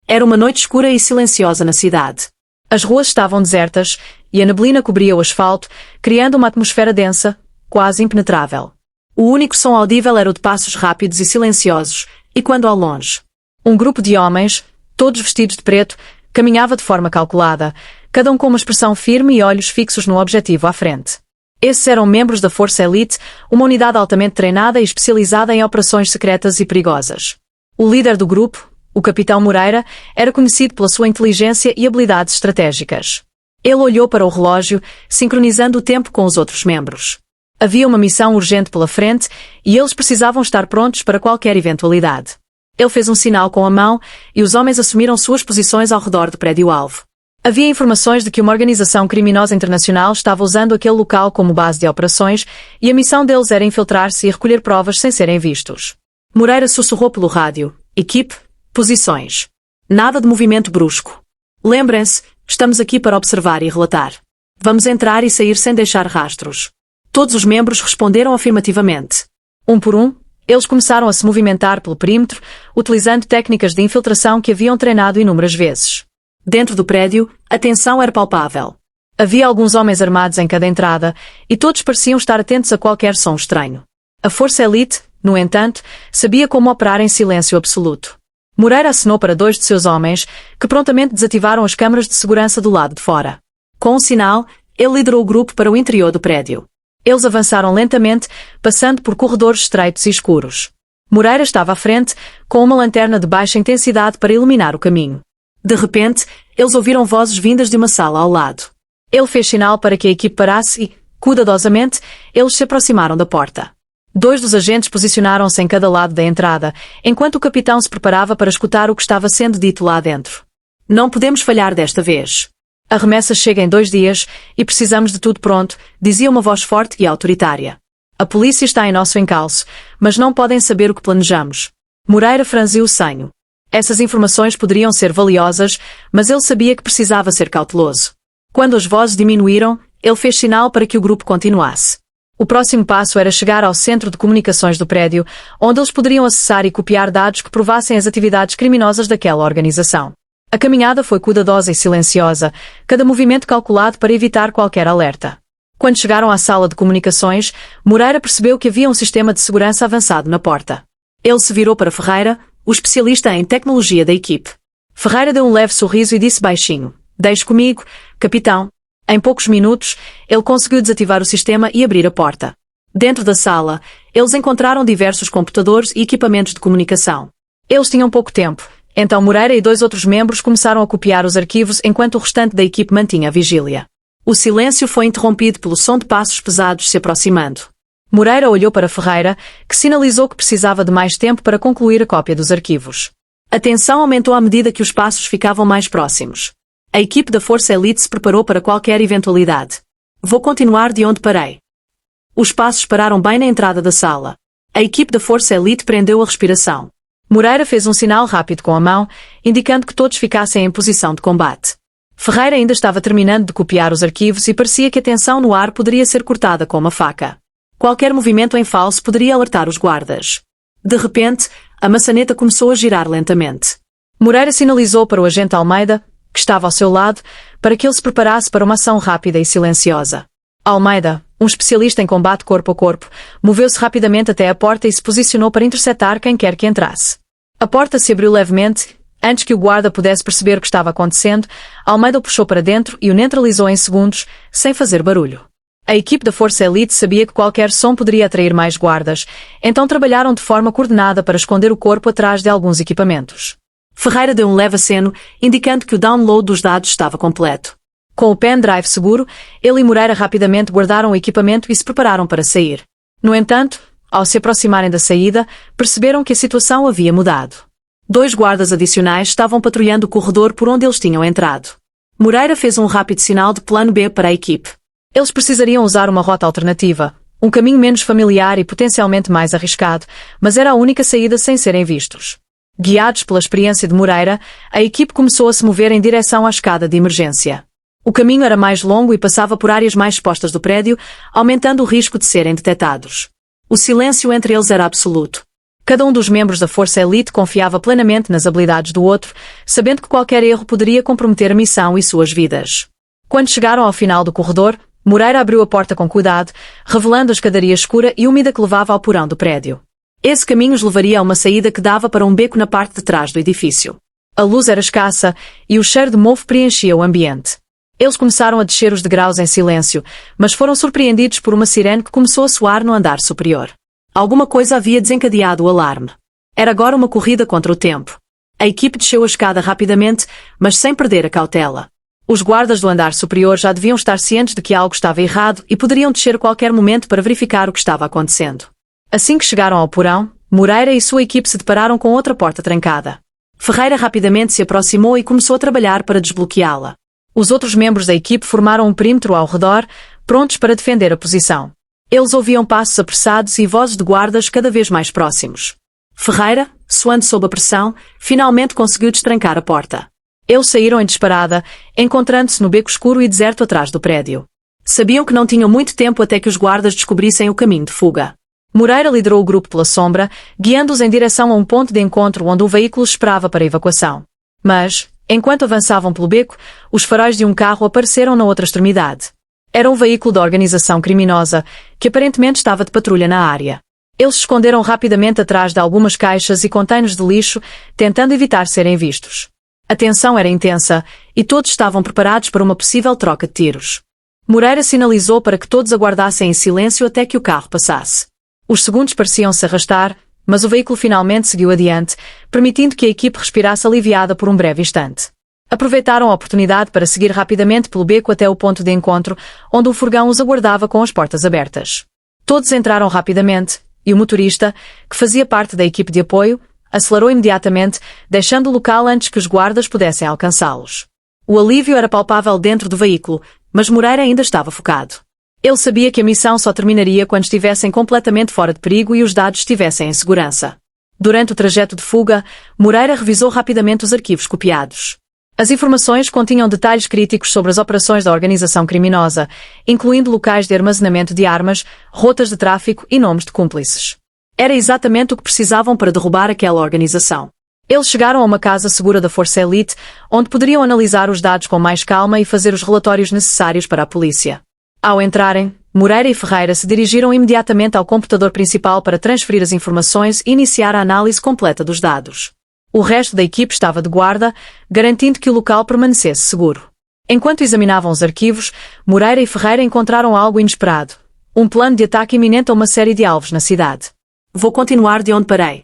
Era uma noite escura e silenciosa na cidade. As ruas estavam desertas e a neblina cobria o asfalto, criando uma atmosfera densa, quase impenetrável. O único som audível era o de passos rápidos e silenciosos, e quando ao longe, um grupo de homens, todos vestidos de preto, caminhava de forma calculada, cada um com uma expressão firme e olhos fixos no objetivo à frente. Esses eram membros da Força Elite, uma unidade altamente treinada e especializada em operações secretas e perigosas. O líder do grupo, o Capitão Moreira, era conhecido pela sua inteligência e habilidades estratégicas. Ele olhou para o relógio, sincronizando o tempo com os outros membros. Havia uma missão urgente pela frente e eles precisavam estar prontos para qualquer eventualidade. Ele fez um sinal com a mão e os homens assumiram suas posições ao redor do prédio-alvo. Havia informações de que uma organização criminosa internacional estava usando aquele local como base de operações e a missão deles era infiltrar-se e recolher provas sem serem vistos. Moreira sussurrou pelo rádio: "Equipe, posições. Nada de movimento brusco. Lembrem-se, estamos aqui para observar e relatar. Vamos entrar e sair sem deixar rastros." Todos os membros responderam afirmativamente. Um por um, eles começaram a se movimentar pelo perímetro, utilizando técnicas de infiltração que haviam treinado inúmeras vezes. Dentro do prédio, a tensão era palpável. Havia alguns homens armados em cada entrada, e todos pareciam estar atentos a qualquer som estranho. A Força Elite, no entanto, sabia como operar em silêncio absoluto. Moreira acenou para dois de seus homens, que prontamente desativaram as câmaras de segurança do lado de fora. Com um sinal, ele liderou o grupo para o interior do prédio. Eles avançaram lentamente, passando por corredores estreitos e escuros. Moreira estava à frente, com uma lanterna de baixa intensidade para iluminar o caminho. De repente, eles ouviram vozes vindas de uma sala ao lado. Ele fez sinal para que a equipe parasse e, cuidadosamente, eles se aproximaram da porta. Dois dos agentes posicionaram-se em cada lado da entrada, enquanto o capitão se preparava para escutar o que estava sendo dito lá dentro. "Não podemos falhar desta vez. A remessa chega em 2 dias e precisamos de tudo pronto", dizia uma voz forte e autoritária. "A polícia está em nosso encalço, mas não podem saber o que planejamos." Moreira franziu o senho. Essas informações poderiam ser valiosas, mas ele sabia que precisava ser cauteloso. Quando as vozes diminuíram, ele fez sinal para que o grupo continuasse. O próximo passo era chegar ao centro de comunicações do prédio, onde eles poderiam acessar e copiar dados que provassem as atividades criminosas daquela organização. A caminhada foi cuidadosa e silenciosa, cada movimento calculado para evitar qualquer alerta. Quando chegaram à sala de comunicações, Moreira percebeu que havia um sistema de segurança avançado na porta. Ele se virou para Ferreira, o especialista em tecnologia da equipe. Ferreira deu um leve sorriso e disse baixinho: "Deixe comigo, capitão." Em poucos minutos, ele conseguiu desativar o sistema e abrir a porta. Dentro da sala, eles encontraram diversos computadores e equipamentos de comunicação. Eles tinham pouco tempo, então Moreira e 2 outros membros começaram a copiar os arquivos enquanto o restante da equipe mantinha a vigília. O silêncio foi interrompido pelo som de passos pesados se aproximando. Moreira olhou para Ferreira, que sinalizou que precisava de mais tempo para concluir a cópia dos arquivos. A tensão aumentou à medida que os passos ficavam mais próximos. A equipe da Força Elite se preparou para qualquer eventualidade. "Vou continuar de onde parei." Os passos pararam bem na entrada da sala. A equipe da Força Elite prendeu a respiração. Moreira fez um sinal rápido com a mão, indicando que todos ficassem em posição de combate. Ferreira ainda estava terminando de copiar os arquivos e parecia que a tensão no ar poderia ser cortada com uma faca. Qualquer movimento em falso poderia alertar os guardas. De repente, a maçaneta começou a girar lentamente. Moreira sinalizou para o agente Almeida, que estava ao seu lado, para que ele se preparasse para uma ação rápida e silenciosa. Almeida, um especialista em combate corpo a corpo, moveu-se rapidamente até a porta e se posicionou para interceptar quem quer que entrasse. A porta se abriu levemente. Antes que o guarda pudesse perceber o que estava acontecendo, Almeida o puxou para dentro e o neutralizou em segundos, sem fazer barulho. A equipe da Força Elite sabia que qualquer som poderia atrair mais guardas, então trabalharam de forma coordenada para esconder o corpo atrás de alguns equipamentos. Ferreira deu um leve aceno, indicando que o download dos dados estava completo. Com o pendrive seguro, ele e Moreira rapidamente guardaram o equipamento e se prepararam para sair. No entanto, ao se aproximarem da saída, perceberam que a situação havia mudado. 2 guardas adicionais estavam patrulhando o corredor por onde eles tinham entrado. Moreira fez um rápido sinal de plano B para a equipe. Eles precisariam usar uma rota alternativa, um caminho menos familiar e potencialmente mais arriscado, mas era a única saída sem serem vistos. Guiados pela experiência de Moreira, a equipe começou a se mover em direção à escada de emergência. O caminho era mais longo e passava por áreas mais expostas do prédio, aumentando o risco de serem detectados. O silêncio entre eles era absoluto. Cada um dos membros da Força Elite confiava plenamente nas habilidades do outro, sabendo que qualquer erro poderia comprometer a missão e suas vidas. Quando chegaram ao final do corredor, Moreira abriu a porta com cuidado, revelando a escadaria escura e úmida que levava ao porão do prédio. Esse caminho os levaria a uma saída que dava para um beco na parte de trás do edifício. A luz era escassa e o cheiro de mofo preenchia o ambiente. Eles começaram a descer os degraus em silêncio, mas foram surpreendidos por uma sirene que começou a soar no andar superior. Alguma coisa havia desencadeado o alarme. Era agora uma corrida contra o tempo. A equipe desceu a escada rapidamente, mas sem perder a cautela. Os guardas do andar superior já deviam estar cientes de que algo estava errado e poderiam descer a qualquer momento para verificar o que estava acontecendo. Assim que chegaram ao porão, Moreira e sua equipe se depararam com outra porta trancada. Ferreira rapidamente se aproximou e começou a trabalhar para desbloqueá-la. Os outros membros da equipe formaram um perímetro ao redor, prontos para defender a posição. Eles ouviam passos apressados e vozes de guardas cada vez mais próximos. Ferreira, suando sob a pressão, finalmente conseguiu destrancar a porta. Eles saíram em disparada, encontrando-se no beco escuro e deserto atrás do prédio. Sabiam que não tinham muito tempo até que os guardas descobrissem o caminho de fuga. Moreira liderou o grupo pela sombra, guiando-os em direção a um ponto de encontro onde o veículo esperava para a evacuação. Mas, enquanto avançavam pelo beco, os faróis de um carro apareceram na outra extremidade. Era um veículo da organização criminosa, que aparentemente estava de patrulha na área. Eles se esconderam rapidamente atrás de algumas caixas e contêineres de lixo, tentando evitar serem vistos. A tensão era intensa, e todos estavam preparados para uma possível troca de tiros. Moreira sinalizou para que todos aguardassem em silêncio até que o carro passasse. Os segundos pareciam se arrastar, mas o veículo finalmente seguiu adiante, permitindo que a equipe respirasse aliviada por um breve instante. Aproveitaram a oportunidade para seguir rapidamente pelo beco até o ponto de encontro, onde um furgão os aguardava com as portas abertas. Todos entraram rapidamente, e o motorista, que fazia parte da equipe de apoio, acelerou imediatamente, deixando o local antes que os guardas pudessem alcançá-los. O alívio era palpável dentro do veículo, mas Moreira ainda estava focado. Ele sabia que a missão só terminaria quando estivessem completamente fora de perigo e os dados estivessem em segurança. Durante o trajeto de fuga, Moreira revisou rapidamente os arquivos copiados. As informações continham detalhes críticos sobre as operações da organização criminosa, incluindo locais de armazenamento de armas, rotas de tráfico e nomes de cúmplices. Era exatamente o que precisavam para derrubar aquela organização. Eles chegaram a uma casa segura da Força Elite, onde poderiam analisar os dados com mais calma e fazer os relatórios necessários para a polícia. Ao entrarem, Moreira e Ferreira se dirigiram imediatamente ao computador principal para transferir as informações e iniciar a análise completa dos dados. O resto da equipe estava de guarda, garantindo que o local permanecesse seguro. Enquanto examinavam os arquivos, Moreira e Ferreira encontraram algo inesperado. Um plano de ataque iminente a uma série de alvos na cidade. Vou continuar de onde parei.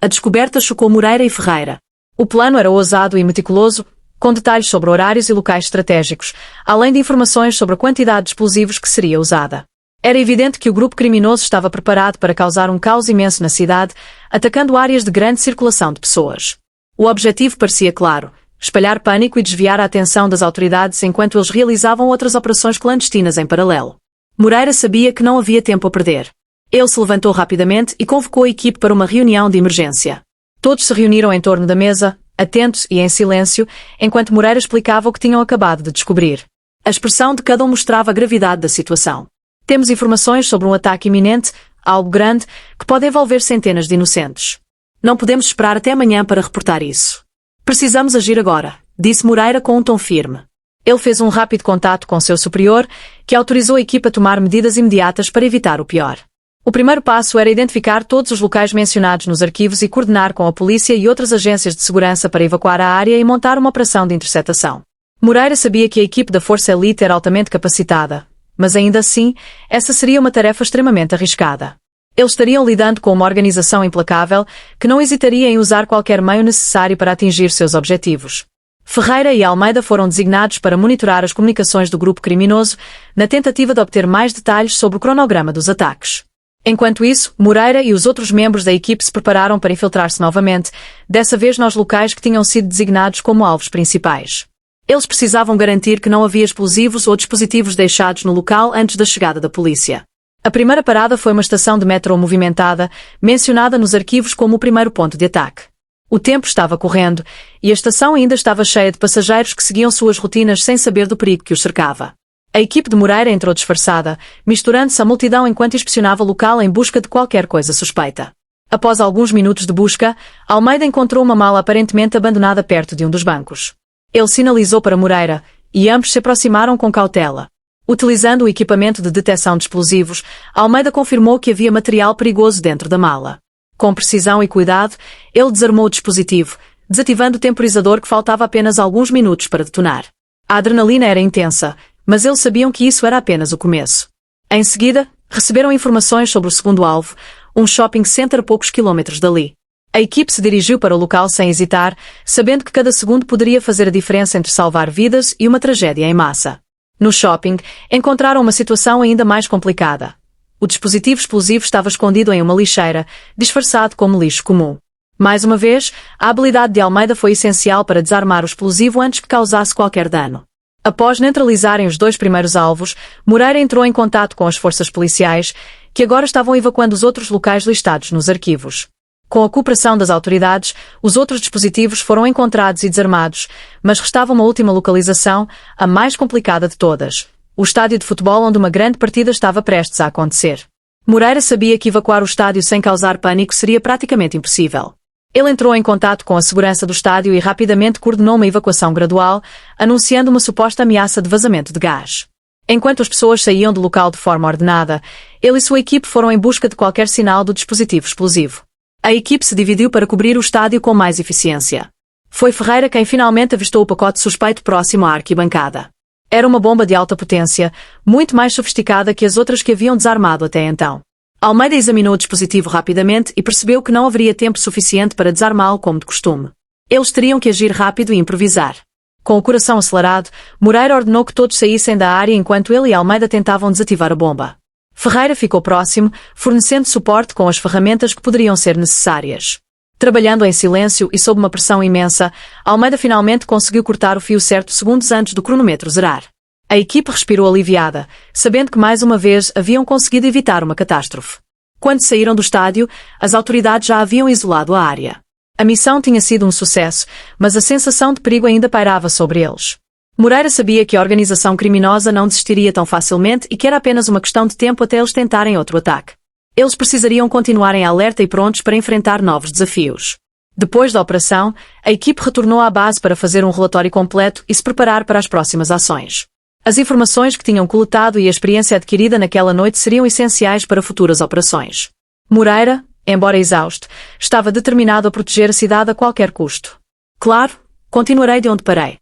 A descoberta chocou Moreira e Ferreira. O plano era ousado e meticuloso, com detalhes sobre horários e locais estratégicos, além de informações sobre a quantidade de explosivos que seria usada. Era evidente que o grupo criminoso estava preparado para causar um caos imenso na cidade, atacando áreas de grande circulação de pessoas. O objetivo parecia claro: espalhar pânico e desviar a atenção das autoridades enquanto eles realizavam outras operações clandestinas em paralelo. Moreira sabia que não havia tempo a perder. Ele se levantou rapidamente e convocou a equipe para uma reunião de emergência. Todos se reuniram em torno da mesa, atentos e em silêncio, enquanto Moreira explicava o que tinham acabado de descobrir. A expressão de cada um mostrava a gravidade da situação. Temos informações sobre um ataque iminente, algo grande, que pode envolver centenas de inocentes. Não podemos esperar até amanhã para reportar isso. Precisamos agir agora, disse Moreira com um tom firme. Ele fez um rápido contato com seu superior, que autorizou a equipe a tomar medidas imediatas para evitar o pior. O primeiro passo era identificar todos os locais mencionados nos arquivos e coordenar com a polícia e outras agências de segurança para evacuar a área e montar uma operação de interceptação. Moreira sabia que a equipe da Força Elite era altamente capacitada, mas ainda assim, essa seria uma tarefa extremamente arriscada. Eles estariam lidando com uma organização implacável que não hesitaria em usar qualquer meio necessário para atingir seus objetivos. Ferreira e Almeida foram designados para monitorar as comunicações do grupo criminoso, na tentativa de obter mais detalhes sobre o cronograma dos ataques. Enquanto isso, Moreira e os outros membros da equipe se prepararam para infiltrar-se novamente, dessa vez nos locais que tinham sido designados como alvos principais. Eles precisavam garantir que não havia explosivos ou dispositivos deixados no local antes da chegada da polícia. A primeira parada foi uma estação de metrô movimentada, mencionada nos arquivos como o primeiro ponto de ataque. O tempo estava correndo, e a estação ainda estava cheia de passageiros que seguiam suas rotinas sem saber do perigo que os cercava. A equipe de Moreira entrou disfarçada, misturando-se à multidão enquanto inspecionava o local em busca de qualquer coisa suspeita. Após alguns minutos de busca, Almeida encontrou uma mala aparentemente abandonada perto de um dos bancos. Ele sinalizou para Moreira, e ambos se aproximaram com cautela. Utilizando o equipamento de detecção de explosivos, Almeida confirmou que havia material perigoso dentro da mala. Com precisão e cuidado, ele desarmou o dispositivo, desativando o temporizador que faltava apenas alguns minutos para detonar. A adrenalina era intensa, mas eles sabiam que isso era apenas o começo. Em seguida, receberam informações sobre o segundo alvo, um shopping center a poucos quilômetros dali. A equipe se dirigiu para o local sem hesitar, sabendo que cada segundo poderia fazer a diferença entre salvar vidas e uma tragédia em massa. No shopping, encontraram uma situação ainda mais complicada. O dispositivo explosivo estava escondido em uma lixeira, disfarçado como lixo comum. Mais uma vez, a habilidade de Almeida foi essencial para desarmar o explosivo antes que causasse qualquer dano. Após neutralizarem os dois primeiros alvos, Moreira entrou em contato com as forças policiais, que agora estavam evacuando os outros locais listados nos arquivos. Com a cooperação das autoridades, os outros dispositivos foram encontrados e desarmados, mas restava uma última localização, a mais complicada de todas: o estádio de futebol onde uma grande partida estava prestes a acontecer. Moreira sabia que evacuar o estádio sem causar pânico seria praticamente impossível. Ele entrou em contato com a segurança do estádio e rapidamente coordenou uma evacuação gradual, anunciando uma suposta ameaça de vazamento de gás. Enquanto as pessoas saíam do local de forma ordenada, ele e sua equipe foram em busca de qualquer sinal do dispositivo explosivo. A equipe se dividiu para cobrir o estádio com mais eficiência. Foi Ferreira quem finalmente avistou o pacote suspeito próximo à arquibancada. Era uma bomba de alta potência, muito mais sofisticada que as outras que haviam desarmado até então. Almeida examinou o dispositivo rapidamente e percebeu que não haveria tempo suficiente para desarmá-lo como de costume. Eles teriam que agir rápido e improvisar. Com o coração acelerado, Moreira ordenou que todos saíssem da área enquanto ele e Almeida tentavam desativar a bomba. Ferreira ficou próximo, fornecendo suporte com as ferramentas que poderiam ser necessárias. Trabalhando em silêncio e sob uma pressão imensa, Almeida finalmente conseguiu cortar o fio certo segundos antes do cronômetro zerar. A equipe respirou aliviada, sabendo que mais uma vez haviam conseguido evitar uma catástrofe. Quando saíram do estádio, as autoridades já haviam isolado a área. A missão tinha sido um sucesso, mas a sensação de perigo ainda pairava sobre eles. Moreira sabia que a organização criminosa não desistiria tão facilmente e que era apenas uma questão de tempo até eles tentarem outro ataque. Eles precisariam continuar em alerta e prontos para enfrentar novos desafios. Depois da operação, a equipe retornou à base para fazer um relatório completo e se preparar para as próximas ações. As informações que tinham coletado e a experiência adquirida naquela noite seriam essenciais para futuras operações. Moreira, embora exausto, estava determinado a proteger a cidade a qualquer custo. Claro, continuarei de onde parei.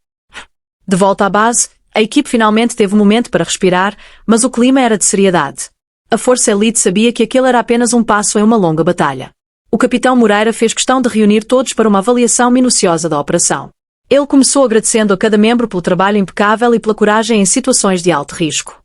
De volta à base, a equipe finalmente teve um momento para respirar, mas o clima era de seriedade. A Força Elite sabia que aquele era apenas um passo em uma longa batalha. O capitão Moreira fez questão de reunir todos para uma avaliação minuciosa da operação. Ele começou agradecendo a cada membro pelo trabalho impecável e pela coragem em situações de alto risco.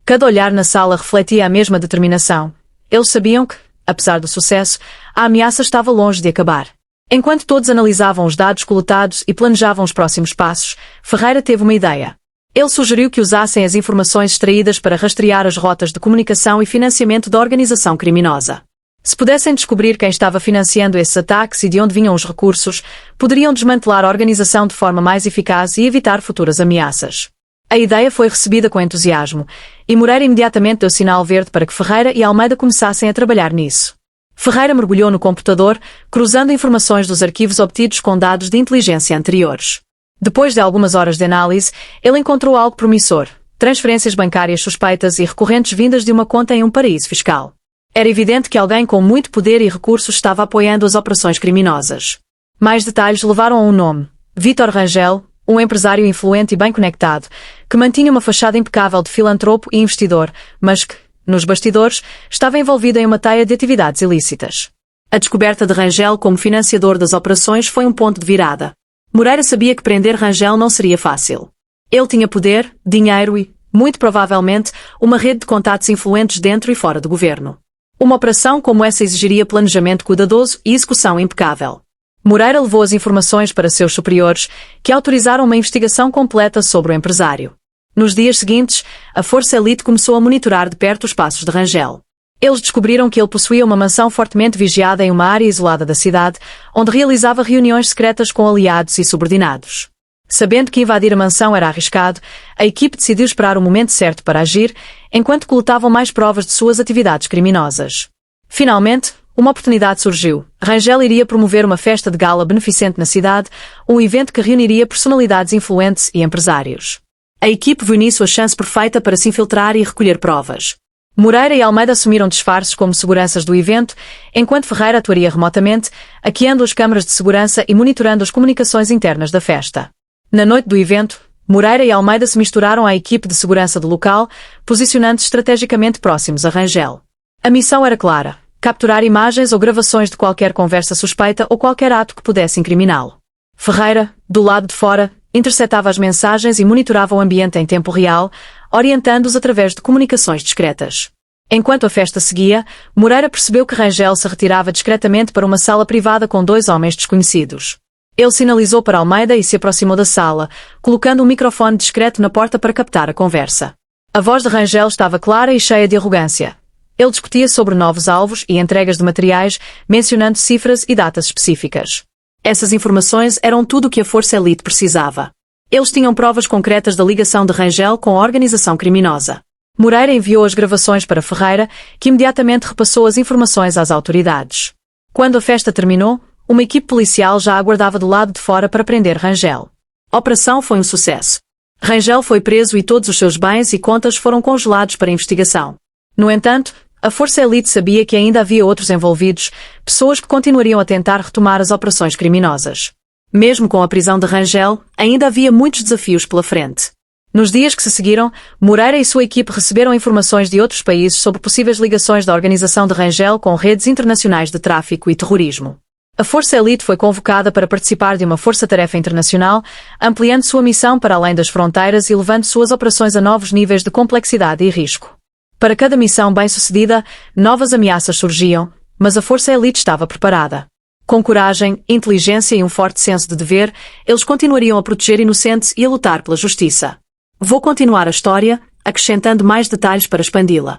Cada olhar na sala refletia a mesma determinação. Eles sabiam que, apesar do sucesso, a ameaça estava longe de acabar. Enquanto todos analisavam os dados coletados e planejavam os próximos passos, Ferreira teve uma ideia. Ele sugeriu que usassem as informações extraídas para rastrear as rotas de comunicação e financiamento da organização criminosa. Se pudessem descobrir quem estava financiando esses ataques e de onde vinham os recursos, poderiam desmantelar a organização de forma mais eficaz e evitar futuras ameaças. A ideia foi recebida com entusiasmo, e Moreira imediatamente deu sinal verde para que Ferreira e Almeida começassem a trabalhar nisso. Ferreira mergulhou no computador, cruzando informações dos arquivos obtidos com dados de inteligência anteriores. Depois de algumas horas de análise, ele encontrou algo promissor: transferências bancárias suspeitas e recorrentes vindas de uma conta em um paraíso fiscal. Era evidente que alguém com muito poder e recursos estava apoiando as operações criminosas. Mais detalhes levaram a um nome: Vítor Rangel, um empresário influente e bem conectado, que mantinha uma fachada impecável de filantropo e investidor, mas que, nos bastidores, estava envolvido em uma teia de atividades ilícitas. A descoberta de Rangel como financiador das operações foi um ponto de virada. Moreira sabia que prender Rangel não seria fácil. Ele tinha poder, dinheiro e, muito provavelmente, uma rede de contatos influentes dentro e fora do governo. Uma operação como essa exigiria planejamento cuidadoso e execução impecável. Moreira levou as informações para seus superiores, que autorizaram uma investigação completa sobre o empresário. Nos dias seguintes, a Força Elite começou a monitorar de perto os passos de Rangel. Eles descobriram que ele possuía uma mansão fortemente vigiada em uma área isolada da cidade, onde realizava reuniões secretas com aliados e subordinados. Sabendo que invadir a mansão era arriscado, a equipe decidiu esperar o momento certo para agir, enquanto coletavam mais provas de suas atividades criminosas. Finalmente, Uma oportunidade surgiu. Rangel iria promover uma festa de gala beneficente na cidade, um evento que reuniria personalidades influentes e empresários. A equipe viu nisso a chance perfeita para se infiltrar e recolher provas. Moreira e Almeida assumiram disfarces como seguranças do evento, enquanto Ferreira atuaria remotamente, hackeando as câmaras de segurança e monitorando as comunicações internas da festa. Na noite do evento, Moreira e Almeida se misturaram à equipe de segurança do local, posicionando-se estrategicamente próximos a Rangel. A missão era clara: capturar imagens ou gravações de qualquer conversa suspeita ou qualquer ato que pudesse incriminá-lo. Ferreira, do lado de fora, interceptava as mensagens e monitorava o ambiente em tempo real, orientando-os através de comunicações discretas. Enquanto a festa seguia, Moreira percebeu que Rangel se retirava discretamente para uma sala privada com 2 homens desconhecidos. Ele sinalizou para Almeida e se aproximou da sala, colocando um microfone discreto na porta para captar a conversa. A voz de Rangel estava clara e cheia de arrogância. Ele discutia sobre novos alvos e entregas de materiais, mencionando cifras e datas específicas. Essas informações eram tudo o que a Força Elite precisava. Eles tinham provas concretas da ligação de Rangel com a organização criminosa. Moreira enviou as gravações para Ferreira, que imediatamente repassou as informações às autoridades. Quando a festa terminou, uma equipe policial já aguardava do lado de fora para prender Rangel. A operação foi um sucesso. Rangel foi preso e todos os seus bens e contas foram congelados para investigação. No entanto, a Força Elite sabia que ainda havia outros envolvidos, pessoas que continuariam a tentar retomar as operações criminosas. Mesmo com a prisão de Rangel, ainda havia muitos desafios pela frente. Nos dias que se seguiram, Moreira e sua equipe receberam informações de outros países sobre possíveis ligações da organização de Rangel com redes internacionais de tráfico e terrorismo. A Força Elite foi convocada para participar de uma força-tarefa internacional, ampliando sua missão para além das fronteiras e levando suas operações a novos níveis de complexidade e risco. Para cada missão bem-sucedida, novas ameaças surgiam, mas a Força Elite estava preparada. Com coragem, inteligência e um forte senso de dever, eles continuariam a proteger inocentes e a lutar pela justiça. Vou continuar a história, acrescentando mais detalhes para expandi-la.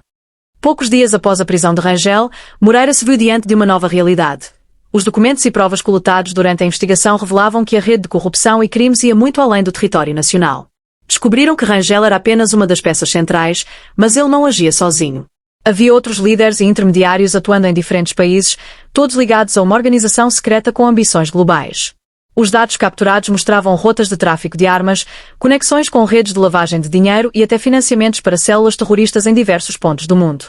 Poucos dias após a prisão de Rangel, Moreira se viu diante de uma nova realidade. Os documentos e provas coletados durante a investigação revelavam que a rede de corrupção e crimes ia muito além do território nacional. Descobriram que Rangel era apenas uma das peças centrais, mas ele não agia sozinho. Havia outros líderes e intermediários atuando em diferentes países, todos ligados a uma organização secreta com ambições globais. Os dados capturados mostravam rotas de tráfico de armas, conexões com redes de lavagem de dinheiro e até financiamentos para células terroristas em diversos pontos do mundo.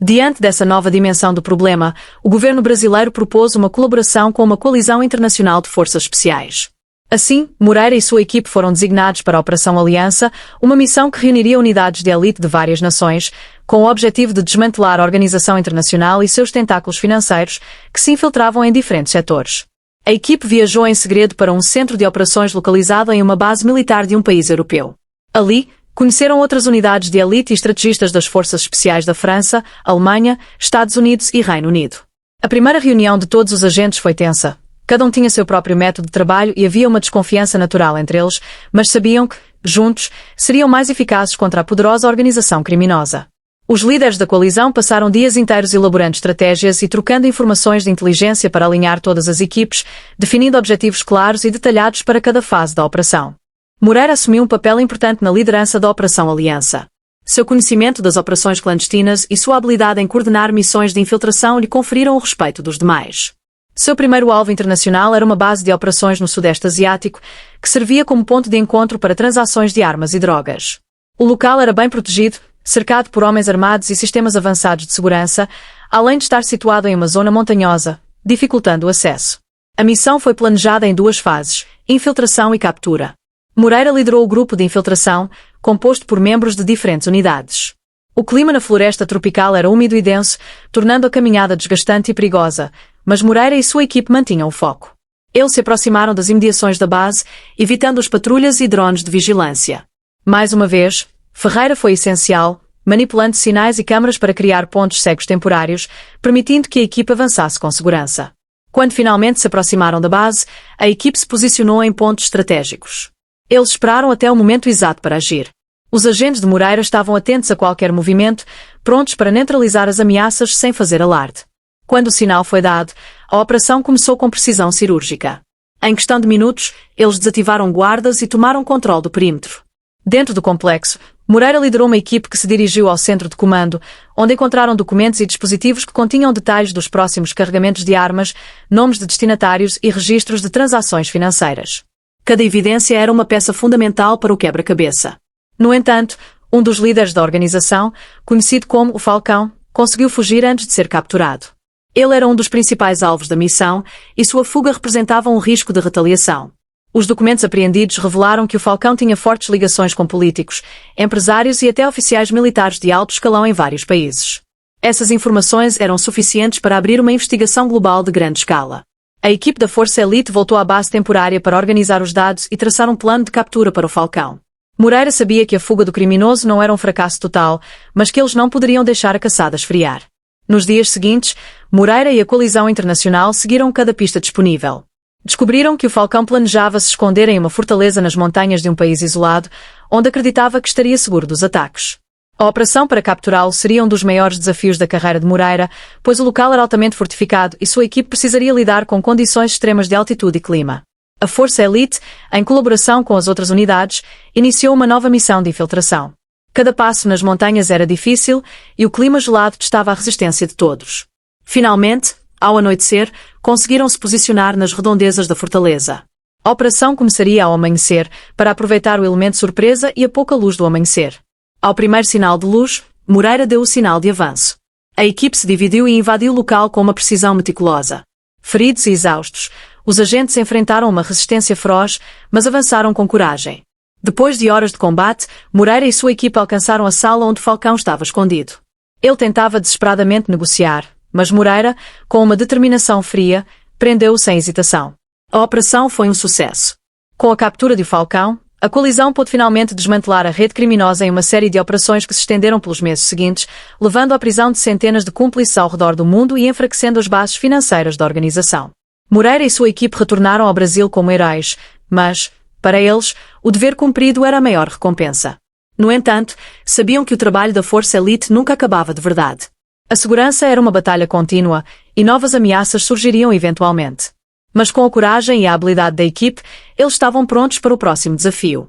Diante dessa nova dimensão do problema, o governo brasileiro propôs uma colaboração com uma coalizão internacional de forças especiais. Assim, Moreira e sua equipe foram designados para a Operação Aliança, uma missão que reuniria unidades de elite de várias nações, com o objetivo de desmantelar a organização internacional e seus tentáculos financeiros, que se infiltravam em diferentes setores. A equipe viajou em segredo para um centro de operações localizado em uma base militar de um país europeu. Ali, conheceram outras unidades de elite e estrategistas das forças especiais da França, Alemanha, Estados Unidos e Reino Unido. A primeira reunião de todos os agentes foi tensa. Cada um tinha seu próprio método de trabalho e havia uma desconfiança natural entre eles, mas sabiam que, juntos, seriam mais eficazes contra a poderosa organização criminosa. Os líderes da coalizão passaram dias inteiros elaborando estratégias e trocando informações de inteligência para alinhar todas as equipes, definindo objetivos claros e detalhados para cada fase da operação. Moreira assumiu um papel importante na liderança da Operação Aliança. Seu conhecimento das operações clandestinas e sua habilidade em coordenar missões de infiltração lhe conferiram o respeito dos demais. Seu primeiro alvo internacional era uma base de operações no Sudeste Asiático, que servia como ponto de encontro para transações de armas e drogas. O local era bem protegido, cercado por homens armados e sistemas avançados de segurança, além de estar situado em uma zona montanhosa, dificultando o acesso. A missão foi planejada em 2 fases, infiltração e captura. Moreira liderou o grupo de infiltração, composto por membros de diferentes unidades. O clima na floresta tropical era úmido e denso, tornando a caminhada desgastante e perigosa, mas Moreira e sua equipe mantinham o foco. Eles se aproximaram das imediações da base, evitando as patrulhas e drones de vigilância. Mais uma vez, Ferreira foi essencial, manipulando sinais e câmaras para criar pontos cegos temporários, permitindo que a equipe avançasse com segurança. Quando finalmente se aproximaram da base, a equipe se posicionou em pontos estratégicos. Eles esperaram até o momento exato para agir. Os agentes de Moreira estavam atentos a qualquer movimento, prontos para neutralizar as ameaças sem fazer alarde. Quando o sinal foi dado, a operação começou com precisão cirúrgica. Em questão de minutos, eles desativaram guardas e tomaram controle do perímetro. Dentro do complexo, Moreira liderou uma equipe que se dirigiu ao centro de comando, onde encontraram documentos e dispositivos que continham detalhes dos próximos carregamentos de armas, nomes de destinatários e registros de transações financeiras. Cada evidência era uma peça fundamental para o quebra-cabeça. No entanto, um dos líderes da organização, conhecido como o Falcão, conseguiu fugir antes de ser capturado. Ele era um dos principais alvos da missão e sua fuga representava um risco de retaliação. Os documentos apreendidos revelaram que o Falcão tinha fortes ligações com políticos, empresários e até oficiais militares de alto escalão em vários países. Essas informações eram suficientes para abrir uma investigação global de grande escala. A equipe da Força Elite voltou à base temporária para organizar os dados e traçar um plano de captura para o Falcão. Moreira sabia que a fuga do criminoso não era um fracasso total, mas que eles não poderiam deixar a caçada esfriar. Nos dias seguintes, Moreira e a coalizão internacional seguiram cada pista disponível. Descobriram que o Falcão planejava se esconder em uma fortaleza nas montanhas de um país isolado, onde acreditava que estaria seguro dos ataques. A operação para capturá-lo seria um dos maiores desafios da carreira de Moreira, pois o local era altamente fortificado e sua equipe precisaria lidar com condições extremas de altitude e clima. A Força Elite, em colaboração com as outras unidades, iniciou uma nova missão de infiltração. Cada passo nas montanhas era difícil e o clima gelado testava a resistência de todos. Finalmente, ao anoitecer, conseguiram se posicionar nas redondezas da fortaleza. A operação começaria ao amanhecer, para aproveitar o elemento surpresa e a pouca luz do amanhecer. Ao primeiro sinal de luz, Moreira deu o sinal de avanço. A equipe se dividiu e invadiu o local com uma precisão meticulosa. Feridos e exaustos, os agentes enfrentaram uma resistência feroz, mas avançaram com coragem. Depois de horas de combate, Moreira e sua equipe alcançaram a sala onde Falcão estava escondido. Ele tentava desesperadamente negociar, mas Moreira, com uma determinação fria, prendeu-o sem hesitação. A operação foi um sucesso. Com a captura de Falcão, a coalizão pôde finalmente desmantelar a rede criminosa em uma série de operações que se estenderam pelos meses seguintes, levando à prisão de centenas de cúmplices ao redor do mundo e enfraquecendo as bases financeiras da organização. Moreira e sua equipe retornaram ao Brasil como heróis, mas, para eles, o dever cumprido era a maior recompensa. No entanto, sabiam que o trabalho da Força Elite nunca acabava de verdade. A segurança era uma batalha contínua e novas ameaças surgiriam eventualmente. Mas com a coragem e a habilidade da equipe, eles estavam prontos para o próximo desafio.